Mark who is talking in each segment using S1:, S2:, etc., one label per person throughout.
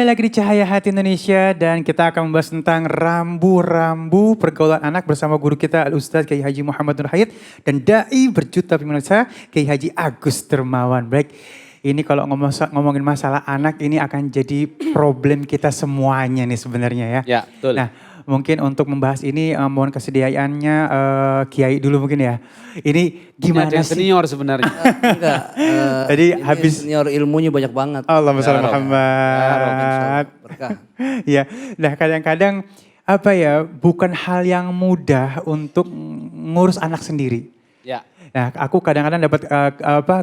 S1: Kembali lagi di Cahaya Hati Indonesia dan kita akan membahas tentang rambu-rambu pergaulan anak bersama guru kita Al-Ustaz Kiai Haji Muhammad Nur Hayat dan Dai berjuta pemirsa Kiai Haji Agus Dermawan. Baik, ini kalau ngomongin masalah anak ini akan jadi problem kita semuanya nih sebenarnya ya.
S2: Ya, betul.
S1: Nah, mungkin untuk membahas ini mohon kesediaannya Kiai dulu mungkin ya. Ini gimana
S2: Ini ada
S1: sih?
S2: senior sebenarnya.
S3: Enggak.
S1: Tadi
S3: ini
S1: habis
S3: senior ilmunya banyak banget.
S1: Allahumma sholli
S2: Ya,
S1: Muhammad.
S3: Berkah.
S1: Ya, nah kadang-kadang apa ya, bukan hal yang mudah untuk ngurus anak sendiri.
S2: Ya.
S1: Nah, aku kadang-kadang dapat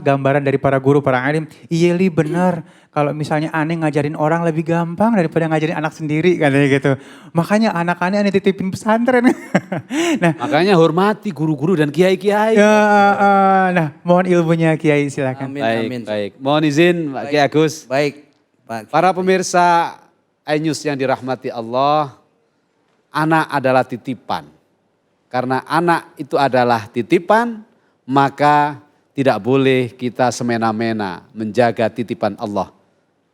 S1: gambaran dari para guru, para alim. Iya li benar, kalau misalnya aneh ngajarin orang lebih gampang daripada ngajarin anak sendiri katanya gitu. Makanya anak aneh titipin pesantren. Nah,
S2: Makanya hormati guru-guru dan kiai-kiai.
S1: ya, nah mohon ilmunya Kiai silakan.
S3: Amin,
S2: Baik,
S3: amin.
S2: baik. Mohon izin Pak Kiai Agus.
S3: Baik, Pak.
S2: Para pemirsa iNews yang dirahmati Allah, anak adalah titipan. Karena anak itu adalah titipan, maka tidak boleh kita semena-mena menjaga titipan Allah.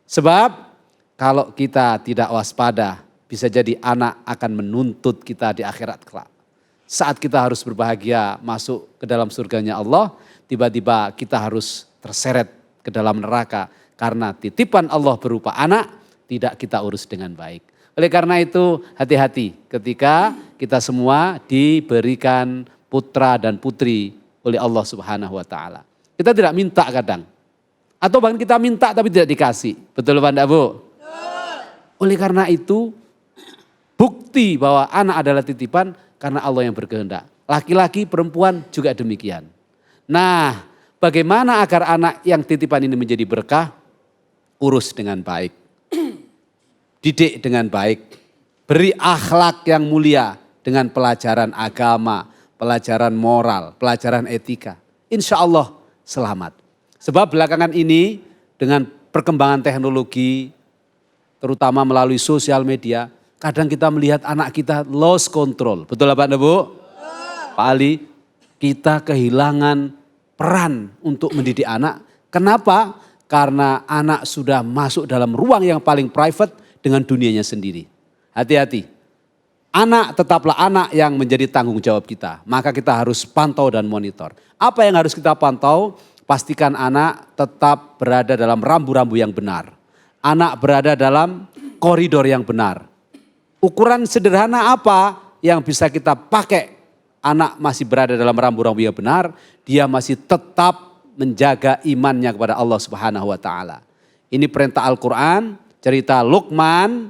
S2: Sebab kalau kita tidak waspada, bisa jadi anak akan menuntut kita di akhirat kelak. Saat kita harus berbahagia masuk ke dalam surganya Allah, tiba-tiba kita harus terseret ke dalam neraka. Karena titipan Allah berupa anak, tidak kita urus dengan baik. Oleh karena itu hati-hati ketika kita semua diberikan putra dan putri oleh Allah Subhanahu wa taala. Kita tidak minta kadang. Atau bahkan kita minta tapi tidak dikasih. Betul Pak Bu? Oleh karena itu bukti bahwa anak adalah titipan karena Allah yang berkehendak. Laki-laki, perempuan juga demikian. Nah, bagaimana agar anak yang titipan ini menjadi berkah? Urus dengan baik. Didik dengan baik. Beri akhlak yang mulia dengan pelajaran agama, pelajaran moral, pelajaran etika. Insya Allah selamat. Sebab belakangan ini dengan perkembangan teknologi, terutama melalui sosial media, kadang kita melihat anak kita lost control. Betul Pak Bu? Pak Ali, kita kehilangan peran untuk mendidik anak. Kenapa? Karena anak sudah masuk dalam ruang yang paling private dengan dunianya sendiri. Hati-hati. Anak tetaplah anak yang menjadi tanggung jawab kita. Maka kita harus pantau dan monitor. Apa yang harus kita pantau? Pastikan anak tetap berada dalam rambu-rambu yang benar. Anak berada dalam koridor yang benar. Ukuran sederhana apa yang bisa kita pakai? Anak masih berada dalam rambu-rambu yang benar. Dia masih tetap menjaga imannya kepada Allah Subhanahu wa taala. Ini perintah Al-Qur'an, cerita Luqman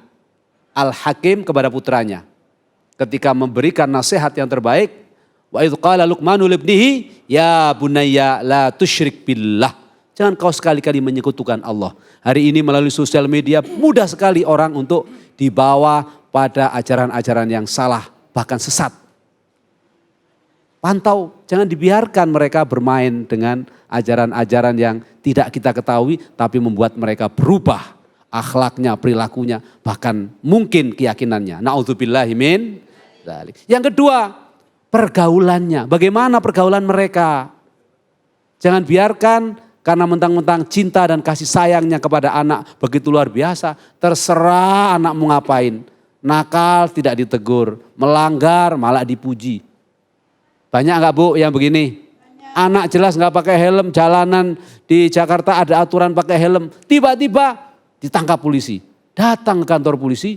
S2: Al-Hakim kepada putranya. Ketika memberikan nasihat yang terbaik, wa idz qala Luqmanu libnihi ya bunayya la tusyrik billah. Jangan kau sekali-kali menyekutukan Allah. Hari ini melalui sosial media mudah sekali orang untuk dibawa pada ajaran-ajaran yang salah, bahkan sesat. Pantau, jangan dibiarkan mereka bermain dengan ajaran-ajaran yang tidak kita ketahui tapi membuat mereka berubah akhlaknya, perilakunya, bahkan mungkin keyakinannya. Na'udzubillahi min dzalik. Yang kedua, pergaulannya. Bagaimana pergaulan mereka? Jangan biarkan karena mentang-mentang cinta dan kasih sayangnya kepada anak begitu luar biasa. Terserah anak mau ngapain. Nakal tidak ditegur, melanggar malah dipuji. Banyak enggak Bu yang begini? Anak jelas enggak pakai helm, jalanan di Jakarta ada aturan pakai helm. Tiba-tiba ditangkap polisi. Datang ke kantor polisi,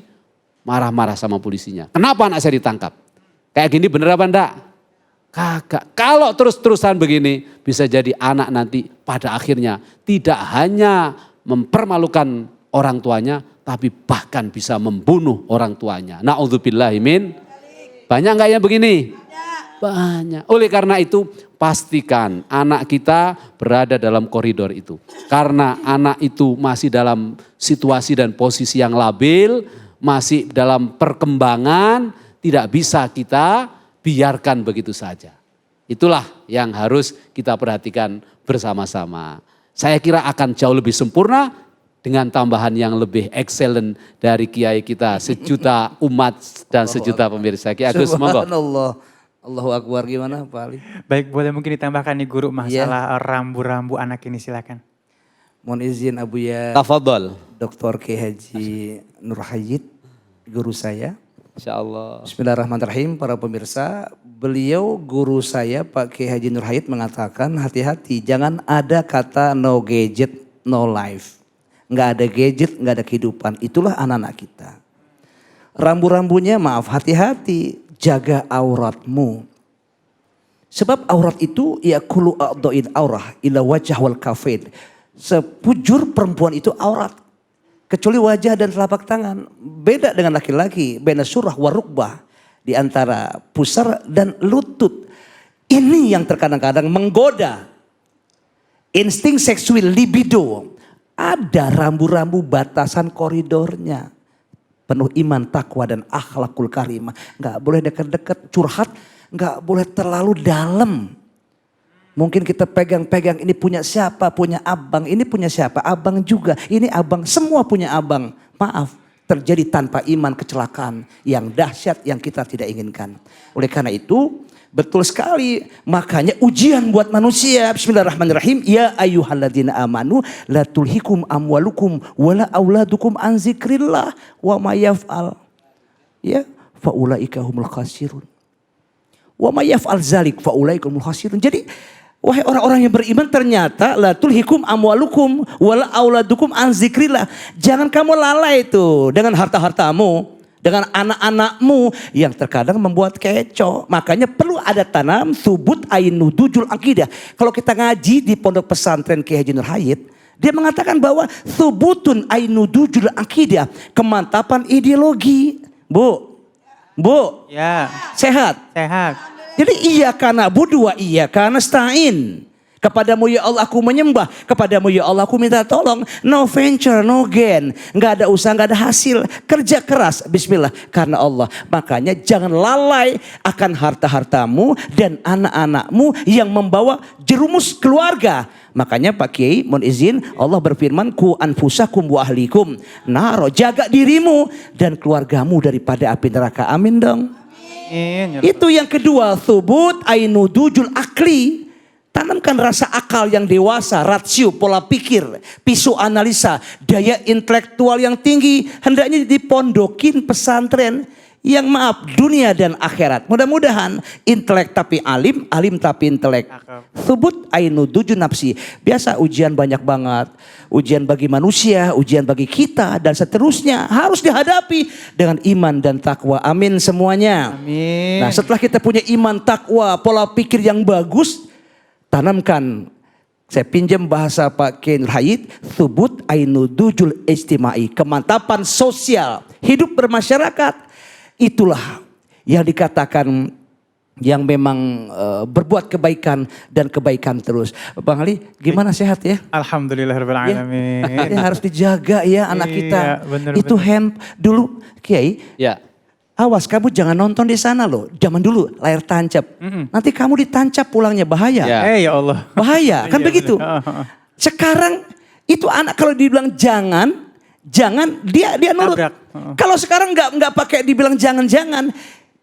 S2: marah-marah sama polisinya. Kenapa anak saya ditangkap? Kayak gini bener apa enggak? Kagak. Kalau terus-terusan begini bisa jadi anak nanti pada akhirnya tidak hanya mempermalukan orang tuanya, tapi bahkan bisa membunuh orang tuanya. Na'udzubillahi min. Banyak enggak yang begini? Banyak. Oleh karena itu pastikan anak kita berada dalam koridor itu. Karena anak itu masih dalam situasi dan posisi yang labil, masih dalam perkembangan, tidak bisa kita biarkan begitu saja. Itulah yang harus kita perhatikan bersama-sama. Saya kira akan jauh lebih sempurna dengan tambahan yang lebih excellent dari kiai kita, sejuta umat dan sejuta pemirsa. Kiai Agus, monggo.
S3: Subhanallah. Allahu Akbar, gimana Pak Ali?
S1: Baik, boleh mungkin ditambahkan nih guru masalah rambu-rambu anak ini silakan.
S3: Mohon izin Abuya
S2: Tafadhol.
S3: Dr. Kiai Haji Nur Hayit, guru saya.
S2: Insyaallah.
S3: Bismillahirrahmanirrahim, para pemirsa. Beliau guru saya Pak Kiai Haji Nur Hayit mengatakan hati-hati, jangan ada kata no gadget, no life. Nggak ada gadget, nggak ada kehidupan. Itulah anak-anak kita. Rambu-rambunya maaf, hati-hati, jaga auratmu. Sebab aurat itu ya kulu a'dha'in aurah ila wajah wal kafain. Sepujur perempuan itu aurat. Kecuali wajah dan telapak tangan. Beda dengan laki-laki. Bena surah wa rukbah. Di antara pusar dan lutut. Ini yang terkadang-kadang menggoda. Insting seksual libido. Ada rambu-rambu batasan koridornya. Penuh iman, takwa dan akhlakul karimah. Gak boleh dekat-dekat curhat. Gak boleh terlalu dalam. Mungkin kita pegang-pegang ini punya siapa, punya abang. Ini punya siapa, abang juga. Ini abang, semua punya abang. Maaf, terjadi tanpa iman kecelakaan yang dahsyat yang kita tidak inginkan. Oleh karena itu, betul sekali. Makanya ujian buat manusia. Bismillahirrahmanirrahim. Ya ayyuhalladzina amanu la tulhikum amwalukum wala auladukum an zikrillah wa ma yaf'al. Ya, faulaika humul khasirun. Wa may yaf'al zalik fa ulaika humul khasirun. Jadi wahai orang-orang yang beriman, ternyata la tulhikum amwalukum wala auladukum an zikrillah. Jangan kamu lalai itu dengan harta-hartamu, dengan anak-anakmu yang terkadang membuat kecoh. Makanya perlu ada tanam subut ainudujul akidah. Kalau kita ngaji di pondok pesantren Kiai Haji Nur Hayit, dia mengatakan bahwa subutun ainudujul akidah, kemantapan ideologi. Bu,
S1: Ya,
S3: sehat.
S1: sehat.
S3: Jadi iya karena budu wa iya karena stain. Kepadamu ya Allah aku menyembah. Kepadamu ya Allah aku minta tolong. No venture, no gain. Nggak ada usaha, nggak ada hasil. Kerja keras, bismillah, karena Allah. Makanya jangan lalai akan harta-hartamu dan anak-anakmu yang membawa jerumus keluarga. Makanya Pak Kiai mohon izin, Allah berfirman ku anfusakum wa ahlikum naro, jaga dirimu dan keluargamu daripada api neraka. Amin dong.
S1: Amin.
S3: Itu yang kedua, thubut ainudujul akli. Tanamkan rasa akal yang dewasa, rasio, pola pikir, pisu analisa, daya intelektual yang tinggi. Hendaknya dipondokin pesantren yang maaf dunia dan akhirat. Mudah-mudahan intelek tapi alim, alim tapi intelek. Thubut ainudujul nafsi. Biasa ujian banyak banget. Ujian bagi manusia, ujian bagi kita dan seterusnya. Harus dihadapi dengan iman dan takwa. Amin semuanya.
S1: Amin.
S3: Nah setelah kita punya iman, takwa, pola pikir yang bagus, tanamkan. Saya pinjam bahasa Pak Kiai Nur Hayit, thubut ainudujul istimai, kemantapan sosial, hidup bermasyarakat. Itulah yang dikatakan yang memang berbuat kebaikan dan kebaikan terus. Bang Ali, gimana sehat ya?
S1: Alhamdulillahirrahmanirrahim.
S3: Ya, harus dijaga ya anak kita.
S1: Iya, bener,
S3: Itu hand dulu, Kiai.
S2: Ya.
S3: Awas kamu jangan nonton di sana loh. Zaman dulu layar tancap. Nanti kamu ditancap pulangnya bahaya.
S2: Ya.
S1: Ya Allah.
S3: Bahaya kan
S1: Iya,
S3: begitu.
S1: bener.
S3: Sekarang itu anak kalau dibilang jangan dia nurut.
S1: Tabrak.
S3: Kalau sekarang nggak pakai dibilang jangan,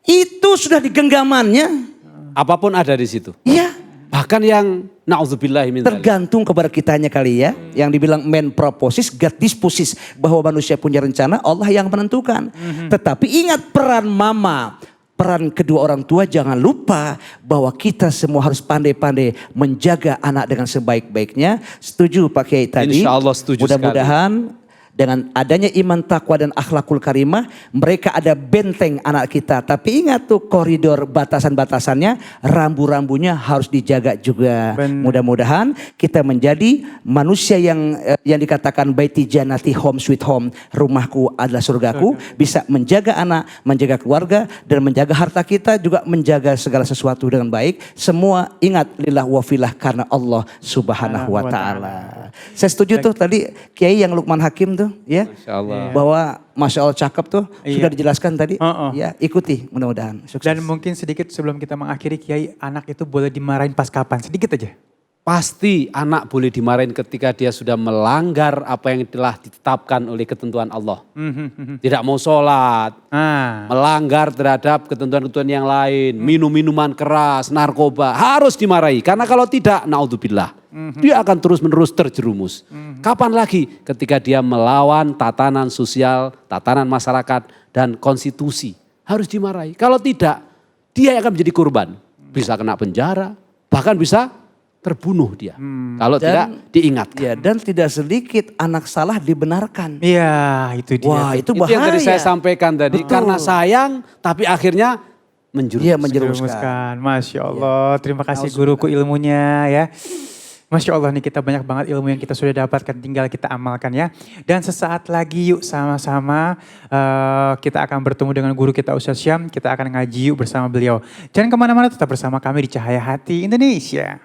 S3: itu sudah di genggamannya.
S2: Apapun ada di situ.
S3: Ya,
S2: Bahkan yang na'udzubillahi min dzalik.
S3: tergantung kepada kitanya kali ya. Yang dibilang man proposes, God disposes, bahwa manusia punya rencana, Allah yang menentukan. Tetapi ingat peran mama, peran kedua orang tua, jangan lupa bahwa kita semua harus pandai-pandai menjaga anak dengan sebaik-baiknya. Setuju Pak Kiai tadi?
S2: Insya Allah setuju
S3: Mudah-mudahan dengan adanya iman, takwa dan akhlakul karimah, mereka ada benteng anak kita. Tapi ingat tuh koridor batasan-batasannya, rambu-rambunya harus dijaga juga.
S1: Benar.
S3: Mudah-mudahan kita menjadi manusia yang dikatakan baiti janati, home sweet home, rumahku adalah surgaku, bisa menjaga anak, menjaga keluarga dan menjaga harta kita, juga menjaga segala sesuatu dengan baik. Semua ingat lillah wa filah karena Allah Subhanahu wa taala. Saya setuju tuh tadi Kiai yang Lukman Hakim tuh ya.
S2: Masya Allah.
S3: Bahwa Masya Allah cakep tuh
S1: Iya.
S3: sudah dijelaskan tadi.
S1: Oh.
S3: Ya, ikuti mudah-mudahan sukses.
S1: Dan mungkin sedikit sebelum kita mengakhiri Kiai, anak itu boleh dimarahin pas kapan? Sedikit aja.
S2: Pasti anak boleh dimarahin ketika dia sudah melanggar apa yang telah ditetapkan oleh ketentuan Allah. Tidak mau sholat, melanggar terhadap ketentuan-ketentuan yang lain, minum minuman keras, narkoba, harus dimarahi. Karena kalau tidak, naudzubillah. Dia akan terus-menerus terjerumus. Kapan lagi ketika dia melawan tatanan sosial, tatanan masyarakat, dan konstitusi. Harus dimarahi. Kalau tidak, dia yang akan menjadi korban. Bisa kena penjara, bahkan bisa terbunuh dia. Kalau tidak diingatkan.
S3: Ya, dan tidak sedikit anak salah dibenarkan.
S1: Iya, itu dia.
S3: Wah,
S1: tuh.
S3: itu
S2: Itu
S3: bahaya.
S2: yang tadi saya sampaikan tadi.
S3: Betul.
S2: Karena sayang, tapi akhirnya menjerumus.
S3: Iya, menjerumuskan.
S1: Menjerumuskan. Masya Allah, terima kasih guruku ilmunya ya. Masya Allah nih kita banyak banget ilmu yang kita sudah dapatkan, tinggal kita amalkan ya. Dan sesaat lagi yuk sama-sama kita akan bertemu dengan guru kita Ustaz Syam, kita akan ngaji yuk bersama beliau. Jangan kemana-mana, tetap bersama kami di Cahaya Hati Indonesia.